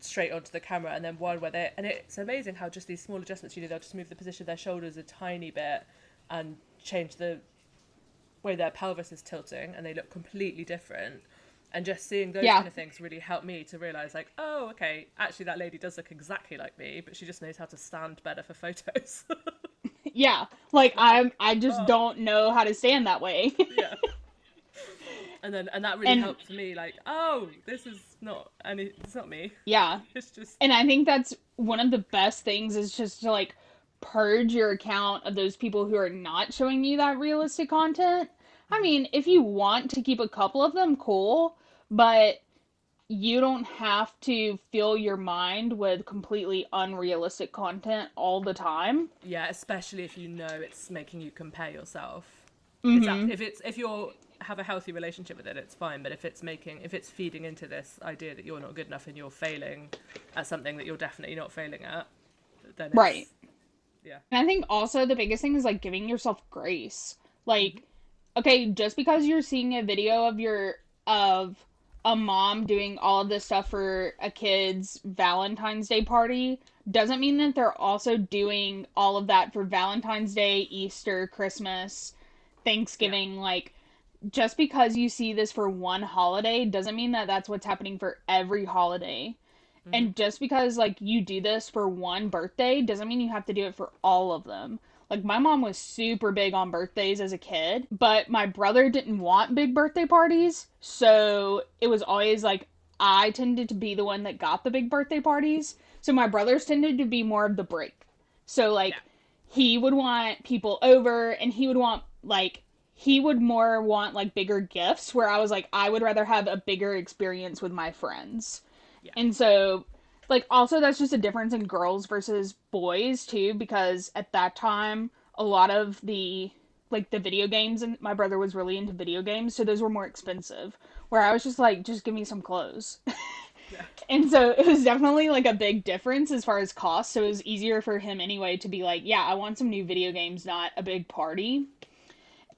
S3: straight onto the camera, and then one where and it's amazing how just these small adjustments, they'll just move the position of their shoulders a tiny bit and change the way their pelvis is tilting, and they look completely different. And just seeing those kind of things really helped me to realize, like, oh, okay, actually that lady does look exactly like me, but she just knows how to stand better for photos.
S2: Yeah, like, I just don't know how to stand that way.
S3: Yeah. And that really helped me, like, oh, this is not it's not me.
S2: Yeah.
S3: It's just.
S2: And I think that's one of the best things, is just to, like, purge your account of those people who are not showing you that realistic content. I mean, if you want to keep a couple of them, cool, but you don't have to fill your mind with completely unrealistic content all the time.
S3: Yeah, especially if you know it's making you compare yourself. If you're have a healthy relationship with it, it's fine. But if it's feeding into this idea that you're not good enough and you're failing at something that you're definitely not failing at, then it's, yeah.
S2: And I think also the biggest thing is, like, giving yourself grace. Like, okay, just because you're seeing a video of a mom doing all of this stuff for a kid's Valentine's Day party doesn't mean that they're also doing all of that for Valentine's Day, Easter, Christmas, Thanksgiving. Like, just because you see this for one holiday doesn't mean that that's what's happening for every holiday. And just because, like, you do this for one birthday doesn't mean you have to do it for all of them. Like, my mom was super big on birthdays as a kid, but my brother didn't want big birthday parties, so it was always, like, I tended to be the one that got the big birthday parties, so my brothers tended to be more of the break. So, like, he would want people over, and he would want, like, bigger gifts, where I was like, I would rather have a bigger experience with my friends. Yeah. And so, like, also that's just a difference in girls versus boys, too, because at that time, a lot of the, like the video games, and my brother was really into video games, so those were more expensive. Where I was just like, just give me some clothes.
S3: Yeah.
S2: And so it was definitely like a big difference as far as cost. So it was easier for him anyway to be like, yeah, I want some new video games, not a big party.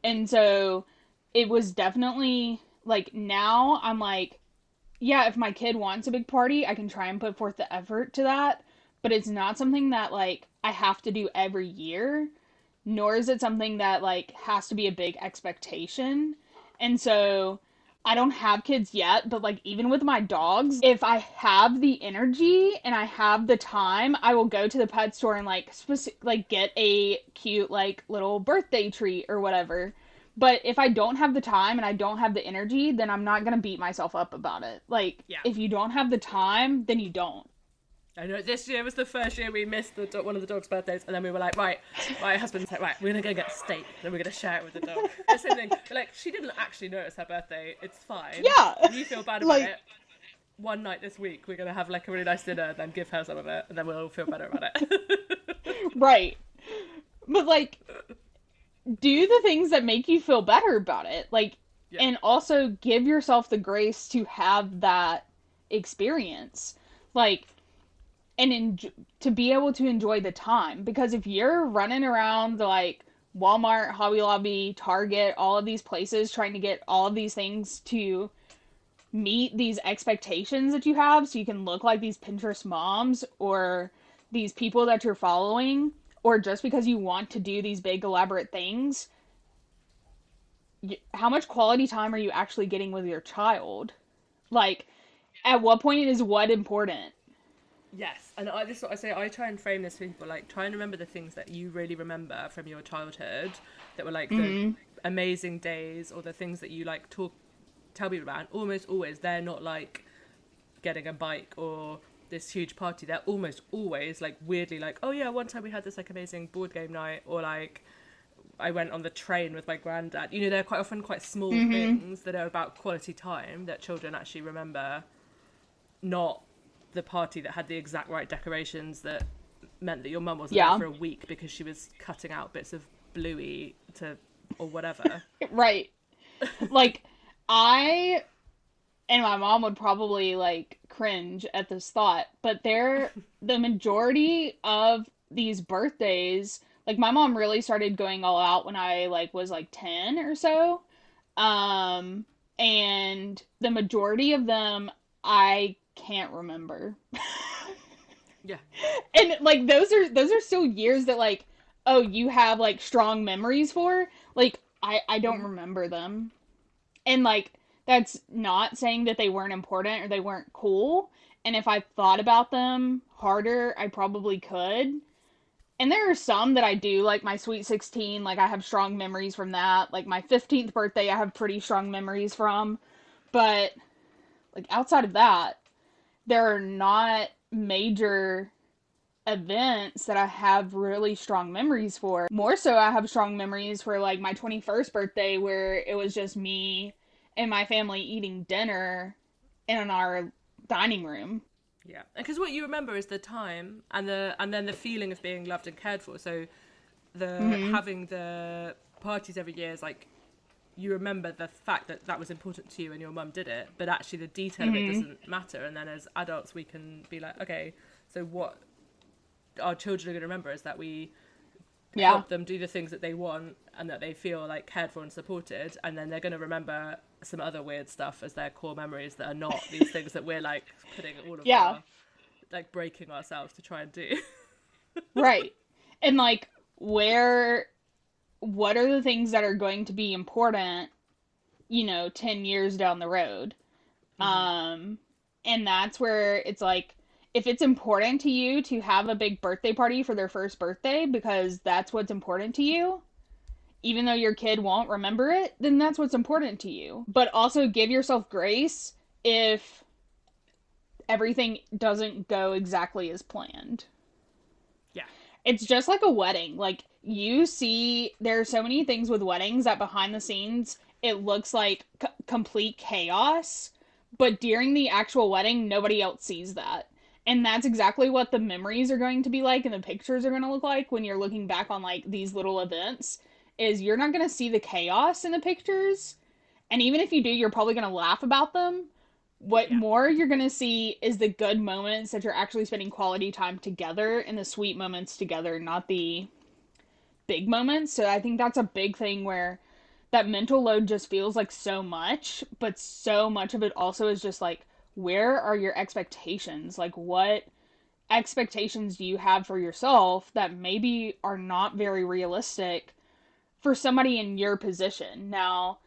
S2: And so it was definitely like, now I'm like, yeah, if my kid wants a big party, I can try and put forth the effort to that. But it's not something that like I have to do every year, nor is it something that like has to be a big expectation. And so I don't have kids yet, but like even with my dogs, if I have the energy and I have the time, I will go to the pet store and like like get a cute like little birthday treat or whatever. But if I don't have the time and I don't have the energy, then I'm not going to beat myself up about it. Like, if you don't have the time, then you don't.
S3: I know, this year was the first year we missed one of the dog's birthdays, and then we were like, right, my husband's like, right, we're going to go get steak, then we're going to share it with the dog. The same thing, but like, she didn't actually know it was her birthday, it's fine.
S2: Yeah.
S3: If you feel bad about it, one night this week, we're going to have like a really nice dinner, then give her some of it, and then we'll all feel better about it.
S2: Right. But like, do the things that make you feel better about it. Like, and also give yourself the grace to have that experience. Like, and to be able to enjoy the time. Because if you're running around like Walmart, Hobby Lobby, Target, all of these places trying to get all of these things to meet these expectations that you have so you can look like these Pinterest moms or these people that you're following, or just because you want to do these big elaborate things, how much quality time are you actually getting with your child? Like, at what point is what important?
S3: Yes, and this is what I say, I try and frame this for people, like, try and remember the things that you really remember from your childhood that were like the amazing days, or the things that you like tell people about, and almost always they're not like getting a bike or this huge party. They're almost always like weirdly like, oh yeah, one time we had this like amazing board game night, or like I went on the train with my granddad. You know, they're quite often quite small things that are about quality time that children actually remember, not the party that had the exact right decorations that meant that your mum wasn't there for a week because she was cutting out bits of Bluey or whatever.
S2: Right. Like, I and my mom would probably like cringe at this thought, but the majority of these birthdays, like my mom really started going all out when I like was like 10 or so. And the majority of them I can't remember.
S3: Yeah.
S2: And like those are still years that like, oh, you have like strong memories for. Like I don't remember them. And like that's not saying that they weren't important or they weren't cool. And if I thought about them harder, I probably could. And there are some that I do, like my Sweet 16, like I have strong memories from that. Like my 15th birthday, I have pretty strong memories from. But like outside of that, there are not major events that I have really strong memories for. More so, I have strong memories for like my 21st birthday, where it was just me and my family eating dinner in our dining room.
S3: Yeah, because what you remember is the time and then the feeling of being loved and cared for. So having the parties every year is like, you remember the fact that that was important to you and your mum did it, but actually the detail of it doesn't matter. And then as adults, we can be like, okay, so what our children are going to remember is that we help them do the things that they want and that they feel like cared for and supported. And then they're going to remember some other weird stuff as their core memories that are not these things that we're like putting all of our, like breaking ourselves to try and do.
S2: Right. And like, what are the things that are going to be important, 10 years down the road? And that's where it's like, if it's important to you to have a big birthday party for their first birthday because that's what's important to you, even though your kid won't remember it, then that's what's important to you. But also give yourself grace if everything doesn't go exactly as planned.
S3: Yeah.
S2: It's just like a wedding. Like, you see, there are so many things with weddings that behind the scenes, it looks like complete chaos. But during the actual wedding, nobody else sees that. And that's exactly what the memories are going to be like and the pictures are going to look like when you're looking back on, like, these little events. is you're not going to see the chaos in the pictures. And even if you do, you're probably going to laugh about them. What more you're going to see is the good moments that you're actually spending quality time together and the sweet moments together, not the big moments. So I think that's a big thing where that mental load just feels like so much, but so much of it also is just like, where are your expectations? Like, what expectations do you have for yourself that maybe are not very realistic for somebody in your position? Now,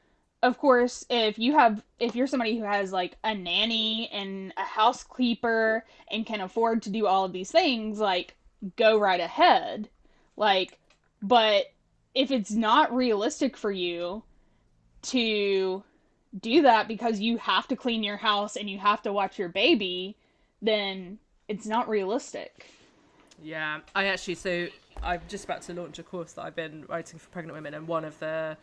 S2: of course, if you're somebody who has like a nanny and a housekeeper and can afford to do all of these things, like, go right ahead. Like, but if it's not realistic for you to do that because you have to clean your house and you have to watch your baby, then it's not realistic.
S3: Yeah, I'm just about to launch a course that I've been writing for pregnant women, and one of the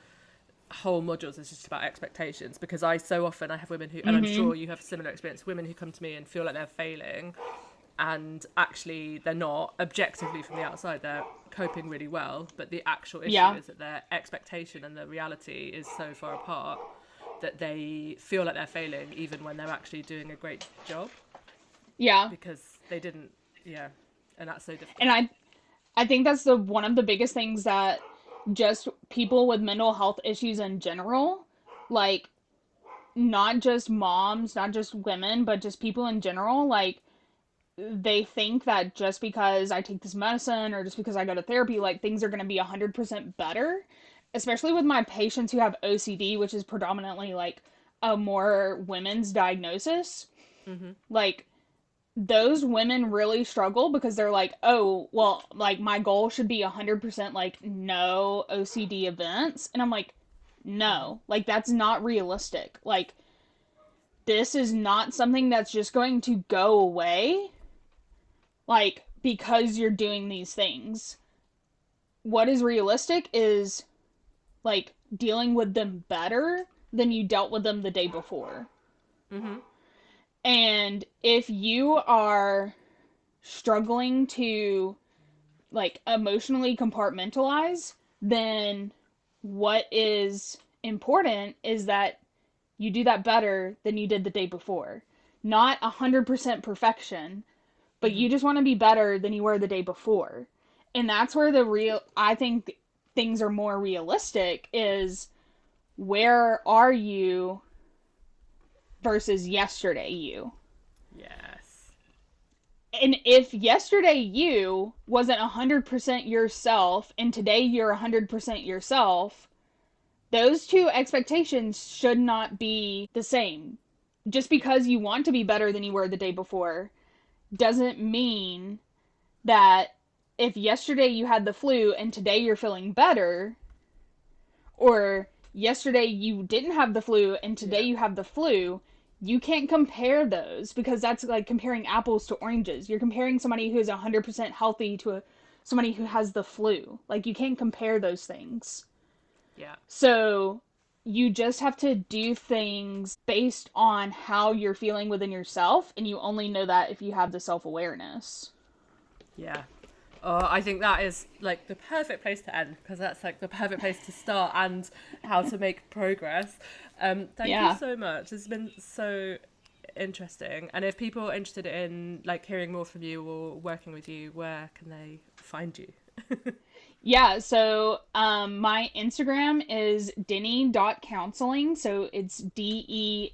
S3: whole modules is just about expectations, because I have women who, and I'm sure you have similar experience, women who come to me and feel like they're failing, and actually they're not. Objectively from the outside, they're coping really well, but the actual issue is that their expectation and the reality is so far apart that they feel like they're failing even when they're actually doing a great job.
S2: Yeah.
S3: Because they didn't, and that's so difficult.
S2: And I think that's one of the biggest things that just people with mental health issues in general, like, not just moms, not just women, but just people in general, like, they think that just because I take this medicine or just because I go to therapy, like, things are going to be 100% better. Especially with my patients who have OCD, which is predominantly, like, a more women's diagnosis. Mm-hmm. Like, those women really struggle because they're like, oh, well, like, my goal should be 100%, like, no OCD events. And I'm like, no, like, that's not realistic. Like, this is not something that's just going to go away, like, because you're doing these things. What is realistic is, like, dealing with them better than you dealt with them the day before. Mm-hmm. And if you are struggling to, like, emotionally compartmentalize, then what is important is that you do that better than you did the day before. Not 100% perfection, but you just want to be better than you were the day before. And that's where I think things are more realistic, is where are you versus yesterday you.
S3: Yes.
S2: And if yesterday you wasn't 100% yourself and today you're 100% yourself, those two expectations should not be the same. Just because you want to be better than you were the day before doesn't mean that if yesterday you had the flu and today you're feeling better, or yesterday you didn't have the flu and today you have the flu, you can't compare those, because that's like comparing apples to oranges. You're comparing somebody who's 100% healthy to somebody who has the flu. Like, you can't compare those things.
S3: Yeah.
S2: So you just have to do things based on how you're feeling within yourself, and you only know that if you have the self-awareness.
S3: Yeah. Oh, I think that is, like, the perfect place to end, because that's, like, the perfect place to start and how to make progress. Thank you so much. It's been so interesting. And if people are interested in, like, hearing more from you or working with you, where can they find you?
S2: Yeah, so my Instagram is denny.counseling, so it's DENNEY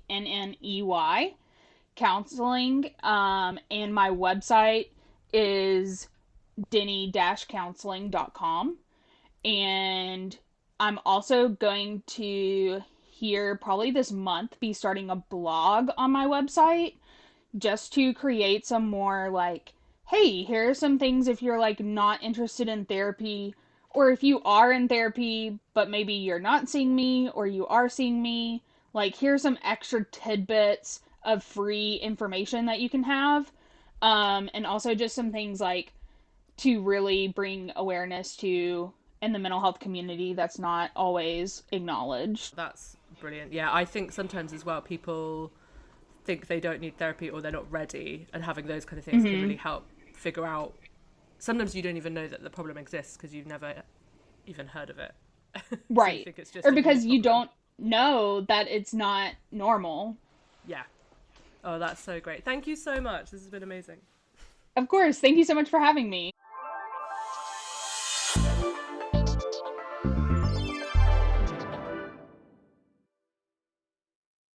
S2: counseling, and my website is denny-counseling.com. And I'm also going to probably this month be starting a blog on my website, just to create some more, like, hey, here are some things if you're, like, not interested in therapy, or if you are in therapy but maybe you're not seeing me, or you are seeing me, like, here's some extra tidbits of free information that you can have, and also just some things, like, to really bring awareness to in the mental health community that's not always acknowledged.
S3: That's brilliant. Yeah, I think sometimes as well people think they don't need therapy or they're not ready, and having those kind of things can really help figure out. Sometimes you don't even know that the problem exists because you've never even heard of it. So
S2: Right.
S3: you think it's just
S2: Or
S3: a you
S2: because you
S3: problem.
S2: don't know that it's not normal.
S3: Yeah. Oh, that's so great. Thank you so much. This has been amazing.
S2: Of course. Thank you so much for having me.